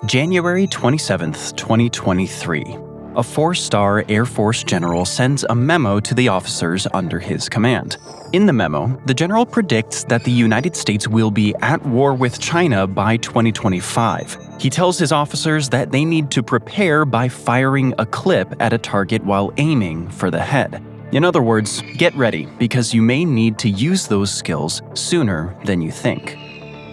January 27th, 2023. A four-star Air Force general sends a memo to the officers under his command. In the memo, the general predicts that the United States will be at war with China by 2025. He tells his officers that they need to prepare by firing a clip at a target while aiming for the head. In other words, get ready because you may need to use those skills sooner than you think.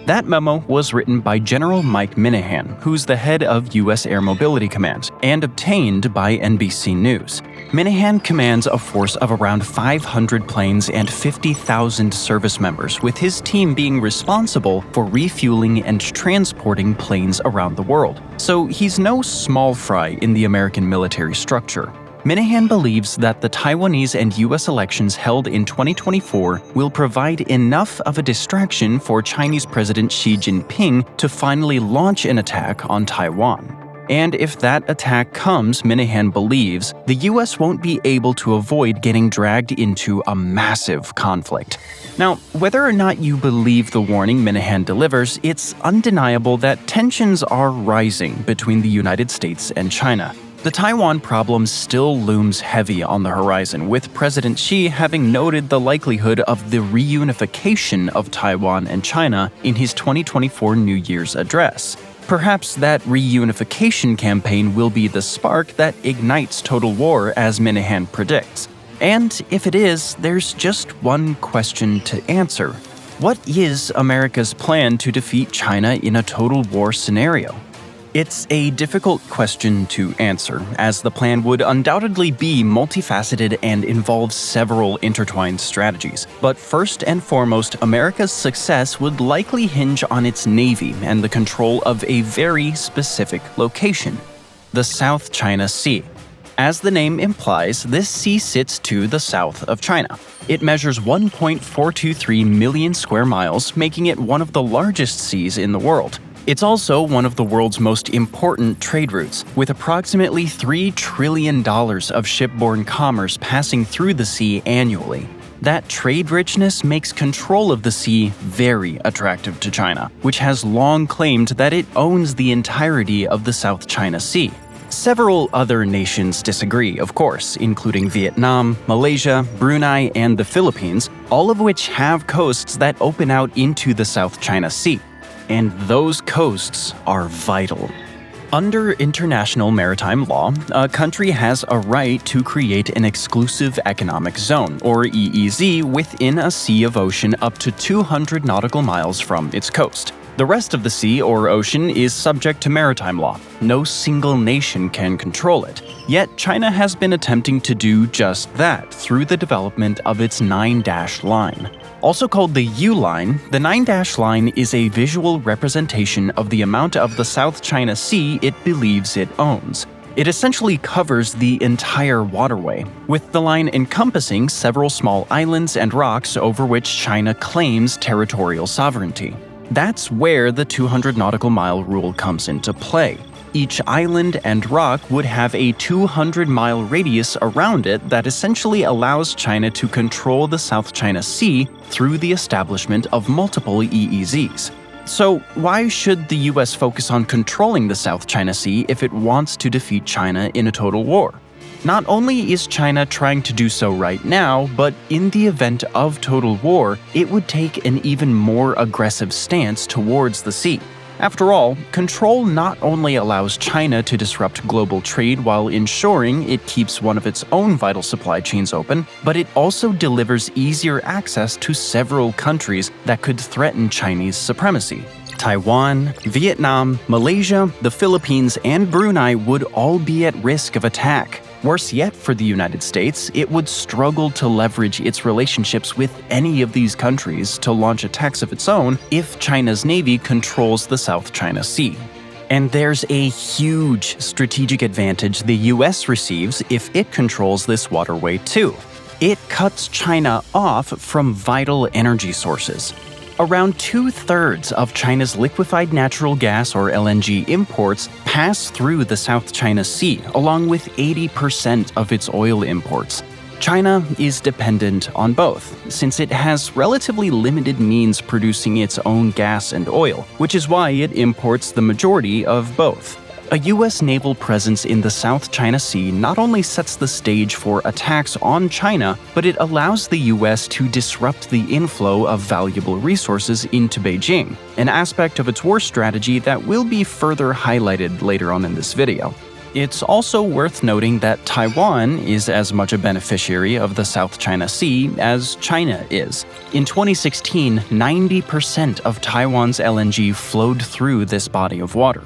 That memo was written by General Mike Minihan, who's the head of U.S. Air Mobility Command, and obtained by NBC News. Minihan commands a force of around 500 planes and 50,000 service members, with his team being responsible for refueling and transporting planes around the world. So he's no small fry in the American military structure. Minihan believes that the Taiwanese and U.S. elections held in 2024 will provide enough of a distraction for Chinese President Xi Jinping to finally launch an attack on Taiwan. And if that attack comes, Minihan believes, the U.S. won't be able to avoid getting dragged into a massive conflict. Now, whether or not you believe the warning Minihan delivers, it's undeniable that tensions are rising between the United States and China. The Taiwan problem still looms heavy on the horizon, with President Xi having noted the likelihood of the reunification of Taiwan and China in his 2024 New Year's address. Perhaps that reunification campaign will be the spark that ignites total war, as Minihan predicts. And if it is, there's just one question to answer. What is America's plan to defeat China in a total war scenario? It's a difficult question to answer, as the plan would undoubtedly be multifaceted and involve several intertwined strategies. But first and foremost, America's success would likely hinge on its navy and the control of a very specific location: the South China Sea. As the name implies, this sea sits to the south of China. It measures 1.423 million square miles, making it one of the largest seas in the world. It's also one of the world's most important trade routes, with approximately $3 trillion of shipborne commerce passing through the sea annually. That trade richness makes control of the sea very attractive to China, which has long claimed that it owns the entirety of the South China Sea. Several other nations disagree, of course, including Vietnam, Malaysia, Brunei, and the Philippines, all of which have coasts that open out into the South China Sea. And those coasts are vital. Under international maritime law, a country has a right to create an exclusive economic zone, or EEZ, within a sea of ocean up to 200 nautical miles from its coast. The rest of the sea or ocean is subject to maritime law. No single nation can control it. Yet China has been attempting to do just that through the development of its 9-dash line. Also called the U-line, the 9-dash line is a visual representation of the amount of the South China Sea it believes it owns. It essentially covers the entire waterway, with the line encompassing several small islands and rocks over which China claims territorial sovereignty. That's where the 200 nautical mile rule comes into play. Each island and rock would have a 200-mile radius around it that essentially allows China to control the South China Sea through the establishment of multiple EEZs. So why should the US focus on controlling the South China Sea if it wants to defeat China in a total war? Not only is China trying to do so right now, but in the event of total war, it would take an even more aggressive stance towards the sea. After all, control not only allows China to disrupt global trade while ensuring it keeps one of its own vital supply chains open, but it also delivers easier access to several countries that could threaten Chinese supremacy. Taiwan, Vietnam, Malaysia, the Philippines, and Brunei would all be at risk of attack. Worse yet for the United States, it would struggle to leverage its relationships with any of these countries to launch attacks of its own if China's navy controls the South China Sea. And there's a huge strategic advantage the US receives if it controls this waterway too. It cuts China off from vital energy sources. Around 2/3 of China's liquefied natural gas or LNG imports pass through the South China Sea, along with 80% of its oil imports. China is dependent on both, since it has relatively limited means producing its own gas and oil, which is why it imports the majority of both. A U.S. naval presence in the South China Sea not only sets the stage for attacks on China, but it allows the U.S. to disrupt the inflow of valuable resources into Beijing, an aspect of its war strategy that will be further highlighted later on in this video. It's also worth noting that Taiwan is as much a beneficiary of the South China Sea as China is. In 2016, 90% of Taiwan's LNG flowed through this body of water.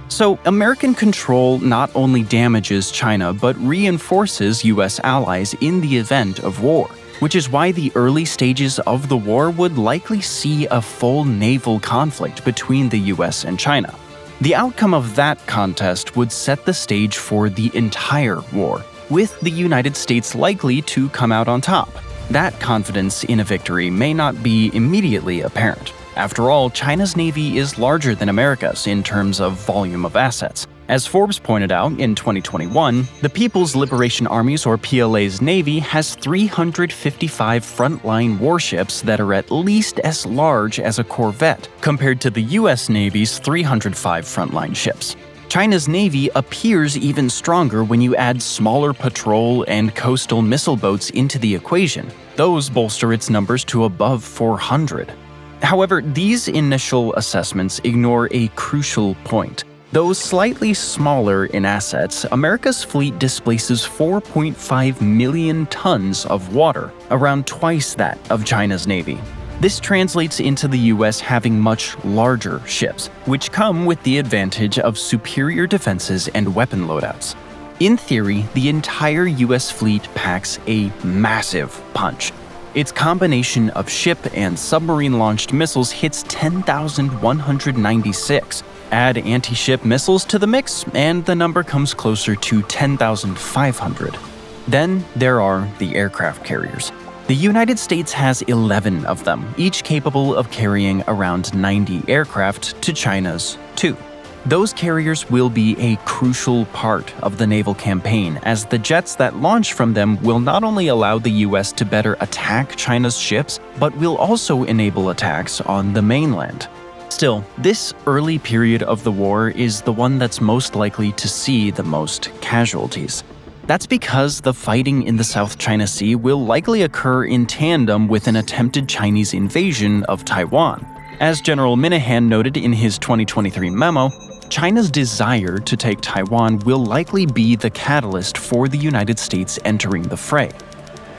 So, American control not only damages China but reinforces U.S. allies in the event of war, which is why the early stages of the war would likely see a full naval conflict between the U.S. and China. The outcome of that contest would set the stage for the entire war, with the United States likely to come out on top. That confidence in a victory may not be immediately apparent. After all, China's navy is larger than America's in terms of volume of assets. As Forbes pointed out in 2021, the People's Liberation Army's or PLA's navy has 355 frontline warships that are at least as large as a corvette, compared to the US Navy's 305 frontline ships. China's navy appears even stronger when you add smaller patrol and coastal missile boats into the equation. Those bolster its numbers to above 400. However, these initial assessments ignore a crucial point. Though slightly smaller in assets, America's fleet displaces 4.5 million tons of water, around twice that of China's navy. This translates into the US having much larger ships, which come with the advantage of superior defenses and weapon loadouts. In theory, the entire US fleet packs a massive punch. Its combination of ship and submarine-launched missiles hits 10,196. Add anti-ship missiles to the mix, and the number comes closer to 10,500. Then there are the aircraft carriers. The United States has 11 of them, each capable of carrying around 90 aircraft to China's 2. Those carriers will be a crucial part of the naval campaign, as the jets that launch from them will not only allow the US to better attack China's ships, but will also enable attacks on the mainland. Still, this early period of the war is the one that's most likely to see the most casualties. That's because the fighting in the South China Sea will likely occur in tandem with an attempted Chinese invasion of Taiwan. As General Minihan noted in his 2023 memo, China's desire to take Taiwan will likely be the catalyst for the United States entering the fray.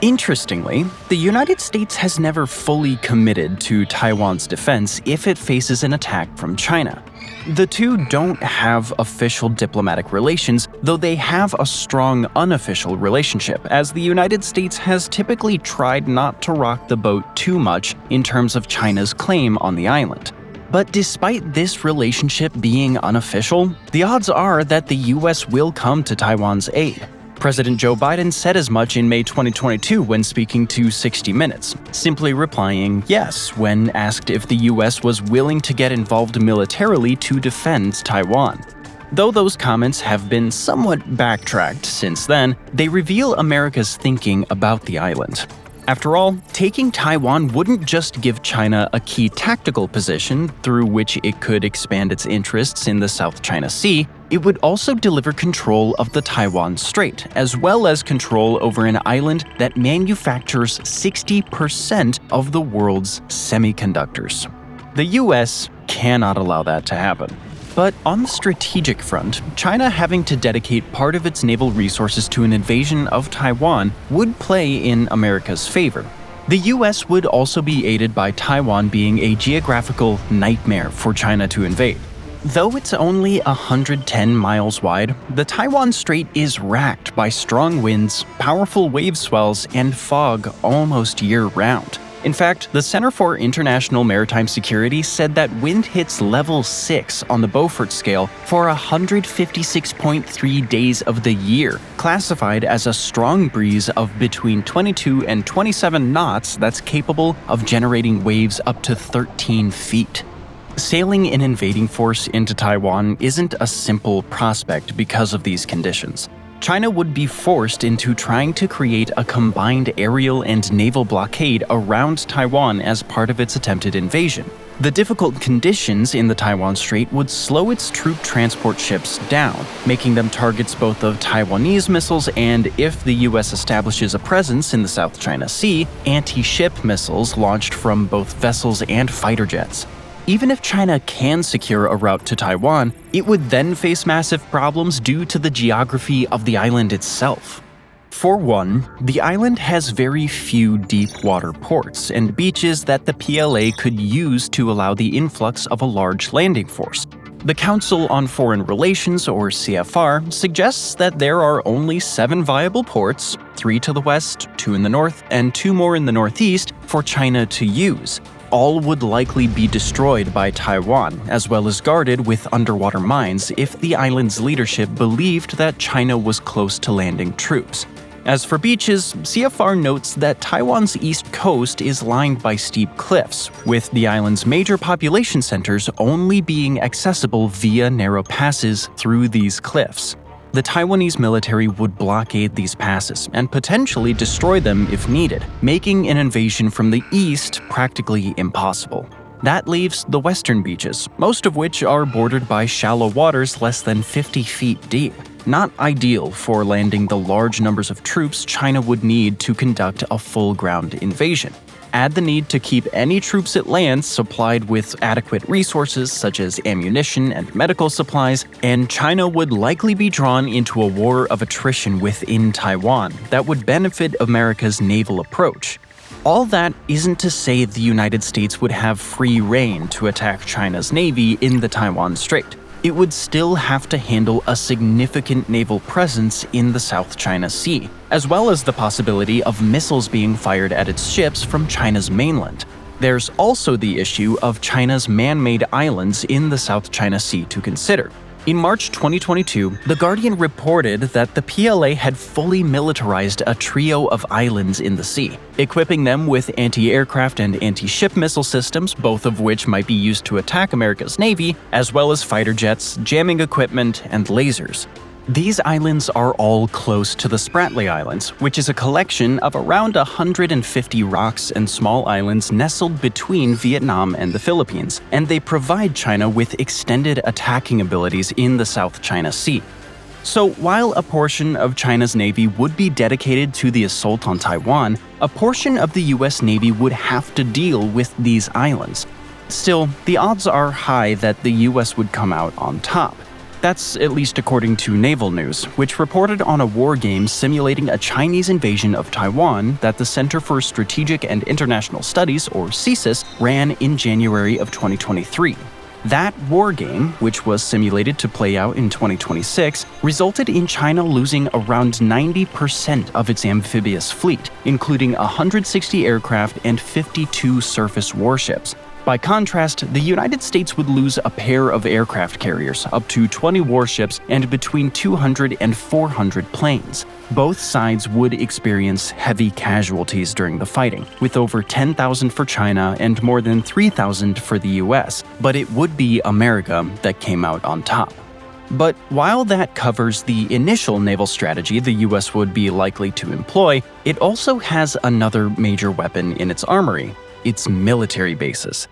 Interestingly, the United States has never fully committed to Taiwan's defense if it faces an attack from China. The two don't have official diplomatic relations, though they have a strong unofficial relationship, as the United States has typically tried not to rock the boat too much in terms of China's claim on the island. But despite this relationship being unofficial, the odds are that the US will come to Taiwan's aid. President Joe Biden said as much in May 2022 when speaking to 60 Minutes, simply replying yes when asked if the US was willing to get involved militarily to defend Taiwan. Though those comments have been somewhat backtracked since then, they reveal America's thinking about the island. After all, taking Taiwan wouldn't just give China a key tactical position through which it could expand its interests in the South China Sea, it would also deliver control of the Taiwan Strait, as well as control over an island that manufactures 60% of the world's semiconductors. The US cannot allow that to happen. But on the strategic front, China having to dedicate part of its naval resources to an invasion of Taiwan would play in America's favor. The US would also be aided by Taiwan being a geographical nightmare for China to invade. Though it's only 110 miles wide, the Taiwan Strait is racked by strong winds, powerful wave swells, and fog almost year-round. In fact, the Center for International Maritime Security said that wind hits level 6 on the Beaufort scale for 156.3 days of the year, classified as a strong breeze of between 22 and 27 knots that's capable of generating waves up to 13 feet. Sailing an invading force into Taiwan isn't a simple prospect because of these conditions. China would be forced into trying to create a combined aerial and naval blockade around Taiwan as part of its attempted invasion. The difficult conditions in the Taiwan Strait would slow its troop transport ships down, making them targets both of Taiwanese missiles and, if the US establishes a presence in the South China Sea, anti-ship missiles launched from both vessels and fighter jets. Even if China can secure a route to Taiwan, it would then face massive problems due to the geography of the island itself. For one, the island has very few deep water ports and beaches that the PLA could use to allow the influx of a large landing force. The Council on Foreign Relations, or CFR, suggests that there are only 7 viable ports, 3 to the west, 2 in the north, and 2 more in the northeast, for China to use. All would likely be destroyed by Taiwan, as well as guarded with underwater mines if the island's leadership believed that China was close to landing troops. As for beaches, CFR notes that Taiwan's east coast is lined by steep cliffs, with the island's major population centers only being accessible via narrow passes through these cliffs. The Taiwanese military would blockade these passes and potentially destroy them if needed, making an invasion from the east practically impossible. That leaves the western beaches, most of which are bordered by shallow waters less than 50 feet deep. Not ideal for landing the large numbers of troops China would need to conduct a full ground invasion. Add the need to keep any troops it lands supplied with adequate resources such as ammunition and medical supplies, and China would likely be drawn into a war of attrition within Taiwan that would benefit America's naval approach. All that isn't to say the United States would have free rein to attack China's navy in the Taiwan Strait. It would still have to handle a significant naval presence in the South China Sea, as well as the possibility of missiles being fired at its ships from China's mainland. There's also the issue of China's man-made islands in the South China Sea to consider. In March 2022, The Guardian reported that the PLA had fully militarized a trio of islands in the sea, equipping them with anti-aircraft and anti-ship missile systems, both of which might be used to attack America's navy, as well as fighter jets, jamming equipment, and lasers. These islands are all close to the Spratly Islands, which is a collection of around 150 rocks and small islands nestled between Vietnam and the Philippines, and they provide China with extended attacking abilities in the South China Sea. So while a portion of China's navy would be dedicated to the assault on Taiwan, a portion of the US Navy would have to deal with these islands. Still, the odds are high that the US would come out on top. That's at least according to Naval News, which reported on a war game simulating a Chinese invasion of Taiwan that the Center for Strategic and International Studies, or CSIS, ran in January of 2023. That war game, which was simulated to play out in 2026, resulted in China losing around 90% of its amphibious fleet, including 160 aircraft and 52 surface warships. By contrast, the United States would lose a pair of aircraft carriers, up to 20 warships, and between 200 and 400 planes. Both sides would experience heavy casualties during the fighting, with over 10,000 for China and more than 3,000 for the US, but it would be America that came out on top. But while that covers the initial naval strategy the US would be likely to employ, it also has another major weapon in its armory: its military bases.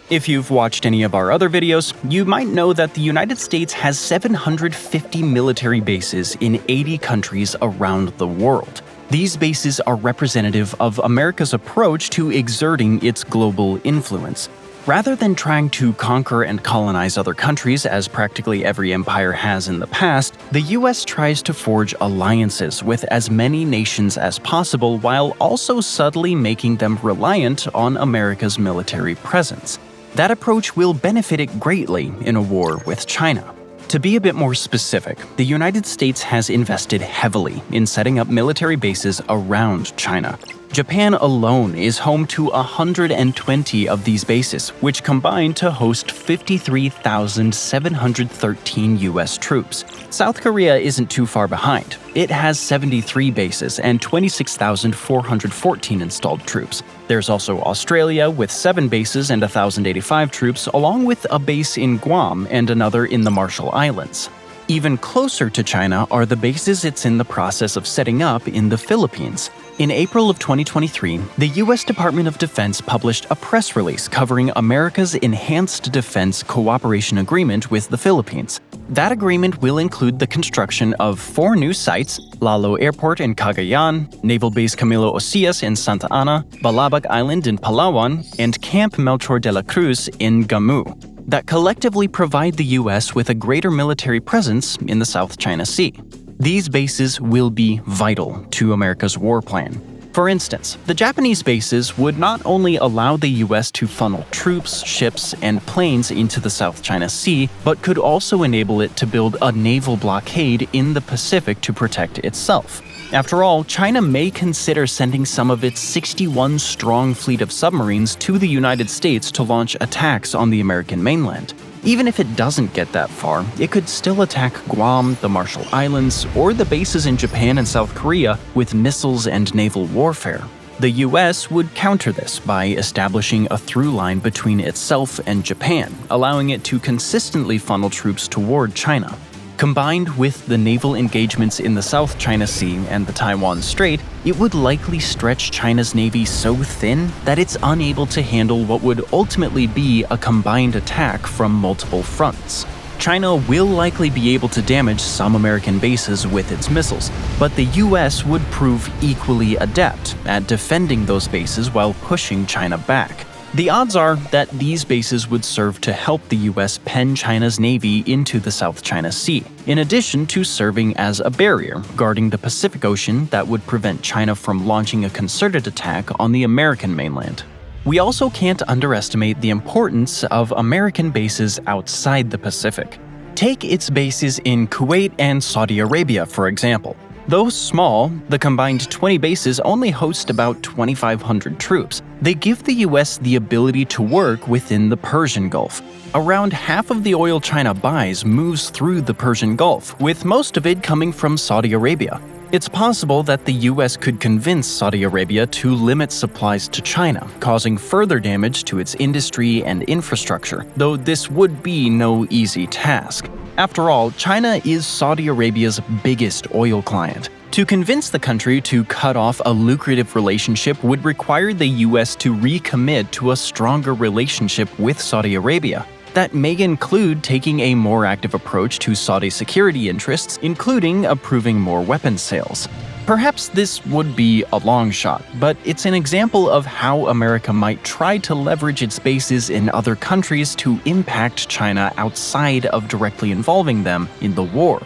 If you've watched any of our other videos, you might know that the United States has 750 military bases in 80 countries around the world. These bases are representative of America's approach to exerting its global influence. Rather than trying to conquer and colonize other countries, as practically every empire has in the past, the US tries to forge alliances with as many nations as possible while also subtly making them reliant on America's military presence. That approach will benefit it greatly in a war with China. To be a bit more specific, the United States has invested heavily in setting up military bases around China. Japan alone is home to 120 of these bases, which combine to host 53,713 US troops. South Korea isn't too far behind. It has 73 bases and 26,414 installed troops. There's also Australia with 7 bases and 1,085 troops, along with a base in Guam and another in the Marshall Islands. Even closer to China are the bases it's in the process of setting up in the Philippines. In April of 2023, the U.S. Department of Defense published a press release covering America's Enhanced Defense Cooperation Agreement with the Philippines. That agreement will include the construction of 4 new sites: Lalo Airport in Cagayan, Naval Base Camilo Ocias in Santa Ana, Balabac Island in Palawan, and Camp Melchor de la Cruz in Gamu, that collectively provide the U.S. with a greater military presence in the South China Sea. These bases will be vital to America's war plan. For instance, the Japanese bases would not only allow the U.S. to funnel troops, ships, and planes into the South China Sea, but could also enable it to build a naval blockade in the Pacific to protect itself. After all, China may consider sending some of its 61-strong fleet of submarines to the United States to launch attacks on the American mainland. Even if it doesn't get that far, it could still attack Guam, the Marshall Islands, or the bases in Japan and South Korea with missiles and naval warfare. The US would counter this by establishing a through line between itself and Japan, allowing it to consistently funnel troops toward China. Combined with the naval engagements in the South China Sea and the Taiwan Strait, it would likely stretch China's navy so thin that it's unable to handle what would ultimately be a combined attack from multiple fronts. China will likely be able to damage some American bases with its missiles, but the US would prove equally adept at defending those bases while pushing China back. The odds are that these bases would serve to help the US pen China's navy into the South China Sea, in addition to serving as a barrier guarding the Pacific Ocean that would prevent China from launching a concerted attack on the American mainland. We also can't underestimate the importance of American bases outside the Pacific. Take its bases in Kuwait and Saudi Arabia, for example. Though small, the combined 20 bases only host about 2,500 troops. They give the US the ability to work within the Persian Gulf. Around half of the oil China buys moves through the Persian Gulf, with most of it coming from Saudi Arabia. It's possible that the US could convince Saudi Arabia to limit supplies to China, causing further damage to its industry and infrastructure, though this would be no easy task. After all, China is Saudi Arabia's biggest oil client. To convince the country to cut off a lucrative relationship would require the US to recommit to a stronger relationship with Saudi Arabia. That may include taking a more active approach to Saudi security interests, including approving more weapons sales. Perhaps this would be a long shot, but it's an example of how America might try to leverage its bases in other countries to impact China outside of directly involving them in the war.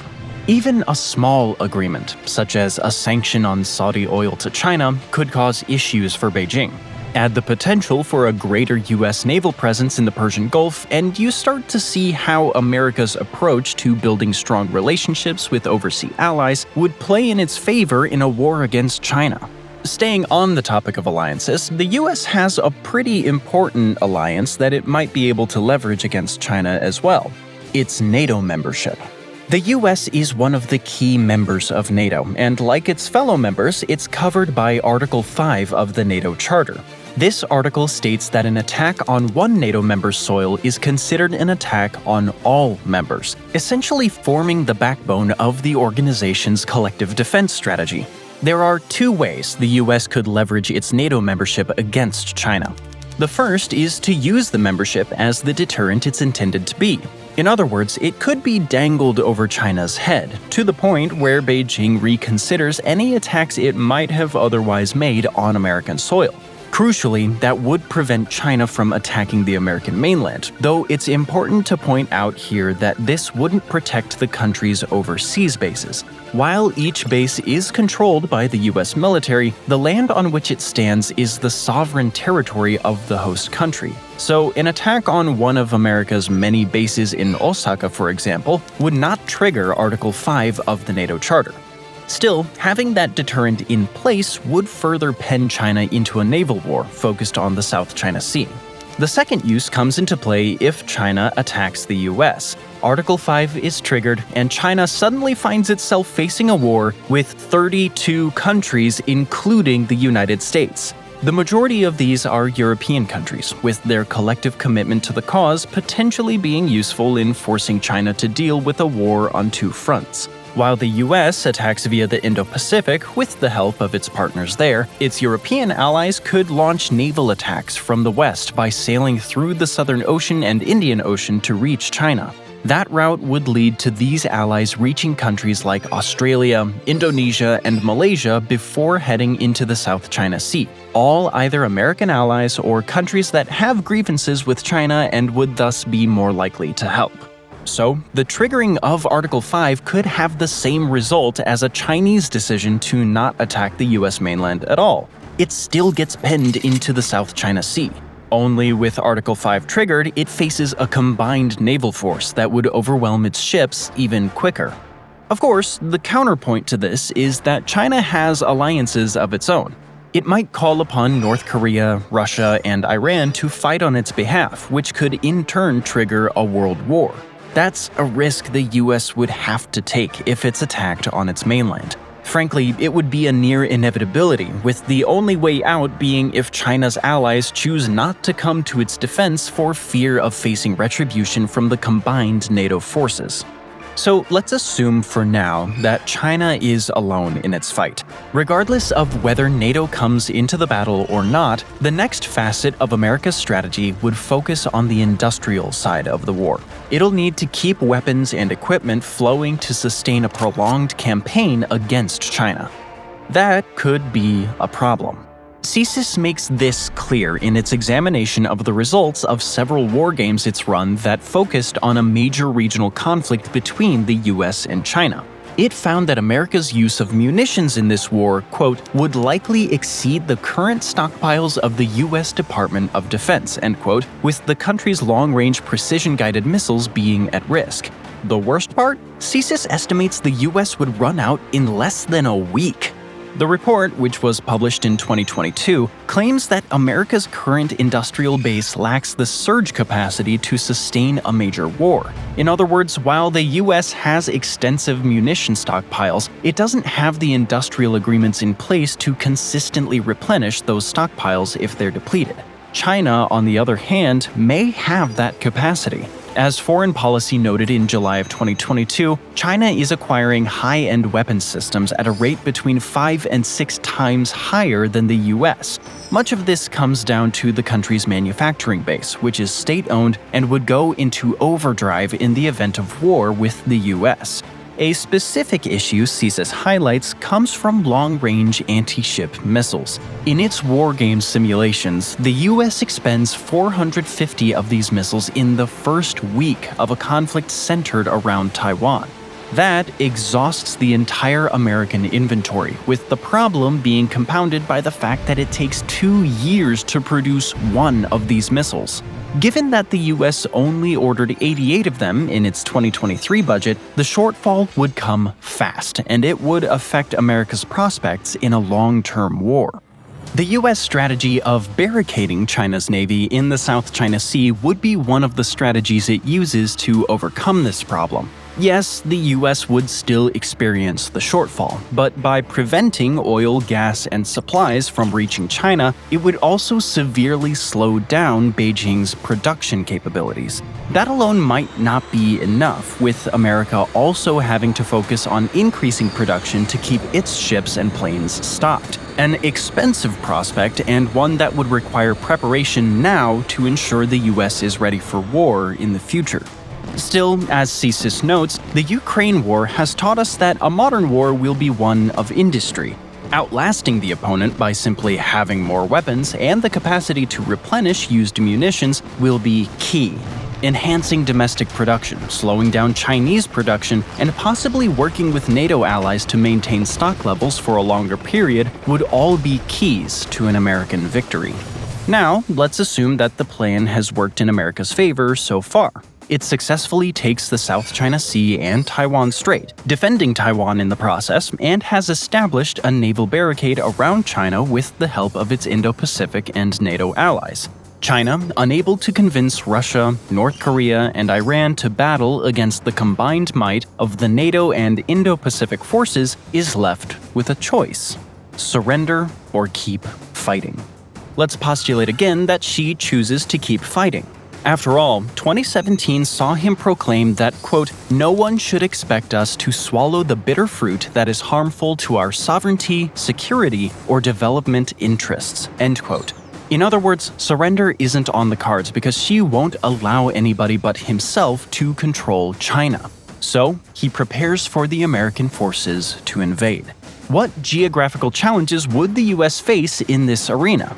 Even a small agreement, such as a sanction on Saudi oil to China, could cause issues for Beijing. Add the potential for a greater US naval presence in the Persian Gulf, and you start to see how America's approach to building strong relationships with overseas allies would play in its favor in a war against China. Staying on the topic of alliances, the US has a pretty important alliance that it might be able to leverage against China as well. It's NATO membership. The US is one of the key members of NATO, and like its fellow members, it's covered by Article 5 of the NATO Charter. This article states that an attack on one NATO member's soil is considered an attack on all members, essentially forming the backbone of the organization's collective defense strategy. There are 2 ways the US could leverage its NATO membership against China. The first is to use the membership as the deterrent it's intended to be. In other words, it could be dangled over China's head, to the point where Beijing reconsiders any attacks it might have otherwise made on American soil. Crucially, that would prevent China from attacking the American mainland, though it's important to point out here that this wouldn't protect the country's overseas bases. While each base is controlled by the US military, the land on which it stands is the sovereign territory of the host country. So, an attack on one of America's many bases in Osaka, for example, would not trigger Article 5 of the NATO Charter. Still, having that deterrent in place would further pen China into a naval war focused on the South China Sea. The second use comes into play if China attacks the US. Article 5 is triggered, and China suddenly finds itself facing a war with 32 countries, including the United States. The majority of these are European countries, with their collective commitment to the cause potentially being useful in forcing China to deal with a war on two fronts. While the US attacks via the Indo-Pacific with the help of its partners there, its European allies could launch naval attacks from the west by sailing through the Southern Ocean and Indian Ocean to reach China. That route would lead to these allies reaching countries like Australia, Indonesia, and Malaysia before heading into the South China Sea, all either American allies or countries that have grievances with China and would thus be more likely to help. So, the triggering of Article 5 could have the same result as a Chinese decision to not attack the US mainland at all. It still gets penned into the South China Sea. Only with Article 5 triggered, it faces a combined naval force that would overwhelm its ships even quicker. Of course, the counterpoint to this is that China has alliances of its own. It might call upon North Korea, Russia, and Iran to fight on its behalf, which could in turn trigger a world war. That's a risk the US would have to take if it's attacked on its mainland. Frankly, it would be a near inevitability, with the only way out being if China's allies choose not to come to its defense for fear of facing retribution from the combined NATO forces. So let's assume for now that China is alone in its fight. Regardless of whether NATO comes into the battle or not, the next facet of America's strategy would focus on the industrial side of the war. It'll need to keep weapons and equipment flowing to sustain a prolonged campaign against China. That could be a problem. CSIS makes this clear in its examination of the results of several war games it's run that focused on a major regional conflict between the US and China. It found that America's use of munitions in this war, quote, would likely exceed the current stockpiles of the US Department of Defense, end quote, with the country's long-range precision-guided missiles being at risk. The worst part? CSIS estimates the US would run out in less than a week. The report, which was published in 2022, claims that America's current industrial base lacks the surge capacity to sustain a major war. In other words, while the US has extensive munition stockpiles, it doesn't have the industrial agreements in place to consistently replenish those stockpiles if they're depleted. China, on the other hand, may have that capacity. As Foreign Policy noted in July of 2022, China is acquiring high-end weapons systems at a rate between 5 and 6 times higher than the US. Much of this comes down to the country's manufacturing base, which is state-owned and would go into overdrive in the event of war with the US. A specific issue CSIS highlights comes from long-range anti-ship missiles. In its war game simulations, the US expends 450 of these missiles in the first week of a conflict centered around Taiwan. That exhausts the entire American inventory, with the problem being compounded by the fact that it takes 2 years to produce one of these missiles. Given that the US only ordered 88 of them in its 2023 budget, the shortfall would come fast, and it would affect America's prospects in a long-term war. The US strategy of barricading China's navy in the South China Sea would be one of the strategies it uses to overcome this problem. Yes, the US would still experience the shortfall, but by preventing oil, gas, and supplies from reaching China, it would also severely slow down Beijing's production capabilities. That alone might not be enough, with America also having to focus on increasing production to keep its ships and planes stocked. An expensive prospect, and one that would require preparation now to ensure the US is ready for war in the future. Still, as CSIS notes, the Ukraine war has taught us that a modern war will be one of industry. Outlasting the opponent by simply having more weapons and the capacity to replenish used munitions will be key. Enhancing domestic production, slowing down Chinese production, and possibly working with NATO allies to maintain stock levels for a longer period would all be keys to an American victory. Now, let's assume that the plan has worked in America's favor so far. It successfully takes the South China Sea and Taiwan Strait, defending Taiwan in the process, and has established a naval barricade around China with the help of its Indo-Pacific and NATO allies. China, unable to convince Russia, North Korea, and Iran to battle against the combined might of the NATO and Indo-Pacific forces, is left with a choice: surrender or keep fighting. Let's postulate again that Xi chooses to keep fighting. After all, 2017 saw him proclaim that, quote, "No one should expect us to swallow the bitter fruit that is harmful to our sovereignty, security, or development interests," end quote. In other words, surrender isn't on the cards because Xi won't allow anybody but himself to control China. So, he prepares for the American forces to invade. What geographical challenges would the US face in this arena?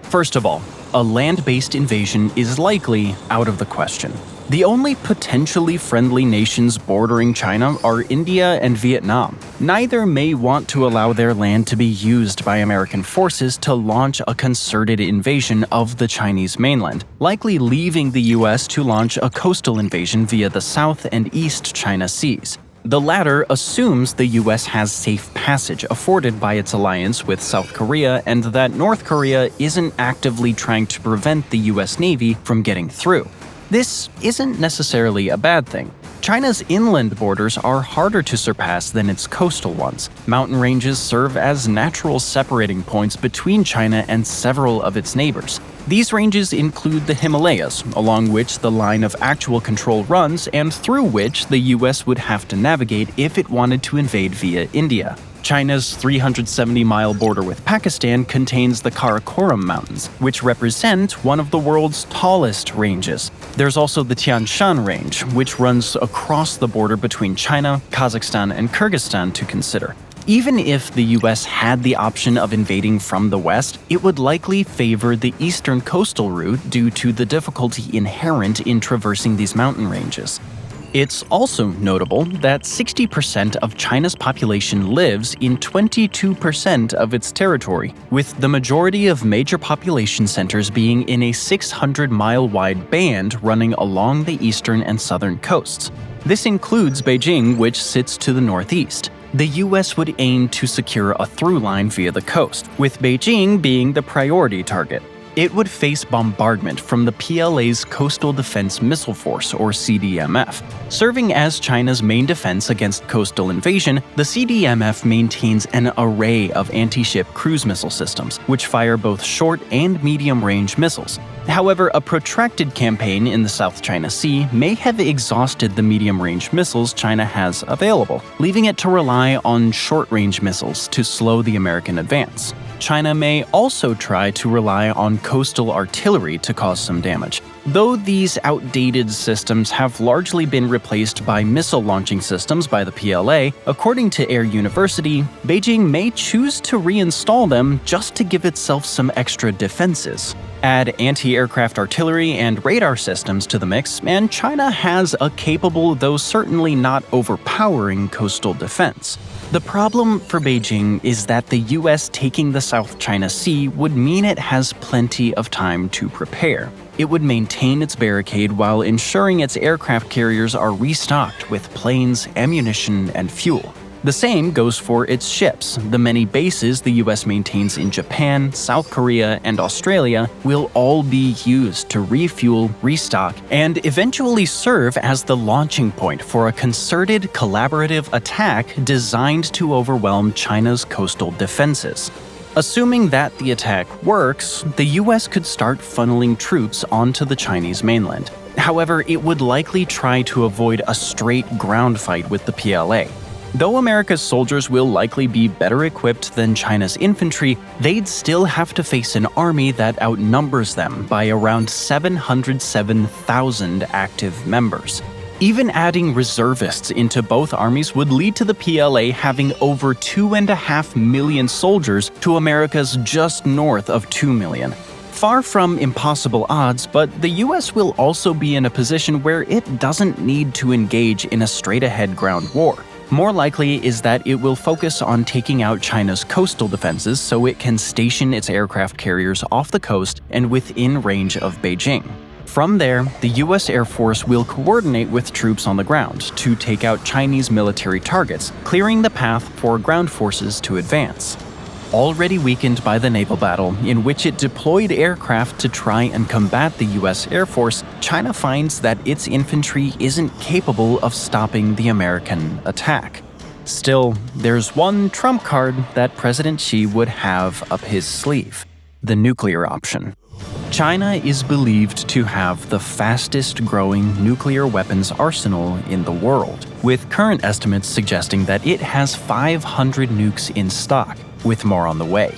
First of all, a land-based invasion is likely out of the question. The only potentially friendly nations bordering China are India and Vietnam. Neither may want to allow their land to be used by American forces to launch a concerted invasion of the Chinese mainland, likely leaving the US to launch a coastal invasion via the South and East China Seas. The latter assumes the US has safe passage afforded by its alliance with South Korea and that North Korea isn't actively trying to prevent the US Navy from getting through. This isn't necessarily a bad thing. China's inland borders are harder to surpass than its coastal ones. Mountain ranges serve as natural separating points between China and several of its neighbors. These ranges include the Himalayas, along which the line of actual control runs and through which the US would have to navigate if it wanted to invade via India. China's 370-mile border with Pakistan contains the Karakoram Mountains, which represent one of the world's tallest ranges. There's also the Tian Shan Range, which runs across the border between China, Kazakhstan, and Kyrgyzstan to consider. Even if the US had the option of invading from the west, it would likely favor the eastern coastal route due to the difficulty inherent in traversing these mountain ranges. It's also notable that 60% of China's population lives in 22% of its territory, with the majority of major population centers being in a 600-mile-wide band running along the eastern and southern coasts. This includes Beijing, which sits to the northeast. The US would aim to secure a through line via the coast, with Beijing being the priority target. It would face bombardment from the PLA's Coastal Defense Missile Force, or CDMF. Serving as China's main defense against coastal invasion, the CDMF maintains an array of anti-ship cruise missile systems, which fire both short and medium-range missiles. However, a protracted campaign in the South China Sea may have exhausted the medium-range missiles China has available, leaving it to rely on short-range missiles to slow the American advance. China may also try to rely on coastal artillery to cause some damage. Though these outdated systems have largely been replaced by missile launching systems by the PLA, according to Air University, Beijing may choose to reinstall them just to give itself some extra defenses. Add anti-aircraft artillery and radar systems to the mix, and China has a capable, though certainly not overpowering, coastal defense. The problem for Beijing is that the US taking the South China Sea would mean it has plenty of time to prepare. It would maintain its barricade while ensuring its aircraft carriers are restocked with planes, ammunition, and fuel. The same goes for its ships. The many bases the US maintains in Japan, South Korea, and Australia will all be used to refuel, restock, and eventually serve as the launching point for a concerted collaborative attack designed to overwhelm China's coastal defenses. Assuming that the attack works, the US could start funneling troops onto the Chinese mainland. However, it would likely try to avoid a straight ground fight with the PLA. Though America's soldiers will likely be better equipped than China's infantry, they'd still have to face an army that outnumbers them by around 707,000 active members. Even adding reservists into both armies would lead to the PLA having over 2.5 million soldiers to America's just north of 2 million. Far from impossible odds, but the US will also be in a position where it doesn't need to engage in a straight-ahead ground war. More likely is that it will focus on taking out China's coastal defenses so it can station its aircraft carriers off the coast and within range of Beijing. From there, the US Air Force will coordinate with troops on the ground to take out Chinese military targets, clearing the path for ground forces to advance. Already weakened by the naval battle, in which it deployed aircraft to try and combat the US Air Force, China finds that its infantry isn't capable of stopping the American attack. Still, there's one trump card that President Xi would have up his sleeve: The nuclear option. China is believed to have the fastest-growing nuclear weapons arsenal in the world, with current estimates suggesting that it has 500 nukes in stock, with more on the way.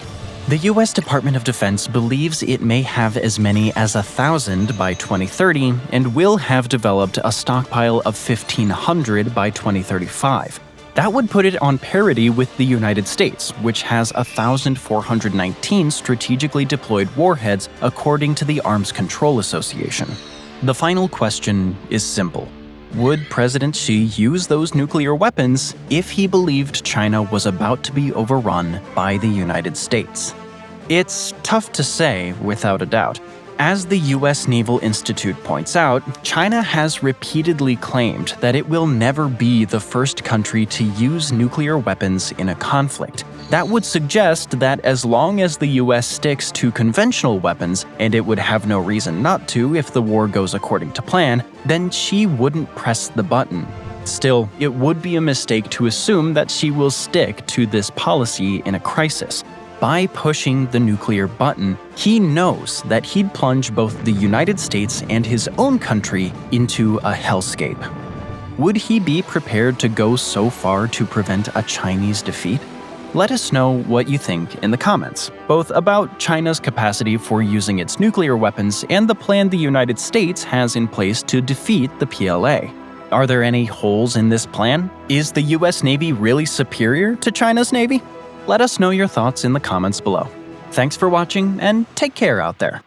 The U.S. Department of Defense believes it may have as many as 1,000 by 2030 and will have developed a stockpile of 1,500 by 2035. That would put it on parity with the United States, which has 1,419 strategically deployed warheads according to the Arms Control Association. The final question is simple. Would President Xi use those nuclear weapons if he believed China was about to be overrun by the United States? It's tough to say without a doubt. As the U.S. Naval Institute points out, China has repeatedly claimed that it will never be the first country to use nuclear weapons in a conflict. That would suggest that as long as the U.S. sticks to conventional weapons, and it would have no reason not to if the war goes according to plan, then she wouldn't press the button. Still, it would be a mistake to assume that she will stick to this policy in a crisis. By pushing the nuclear button, he knows that he'd plunge both the United States and his own country into a hellscape. Would he be prepared to go so far to prevent a Chinese defeat? Let us know what you think in the comments, both about China's capacity for using its nuclear weapons and the plan the United States has in place to defeat the PLA. Are there any holes in this plan? Is the US Navy really superior to China's Navy? Let us know your thoughts in the comments below. Thanks for watching, and take care out there.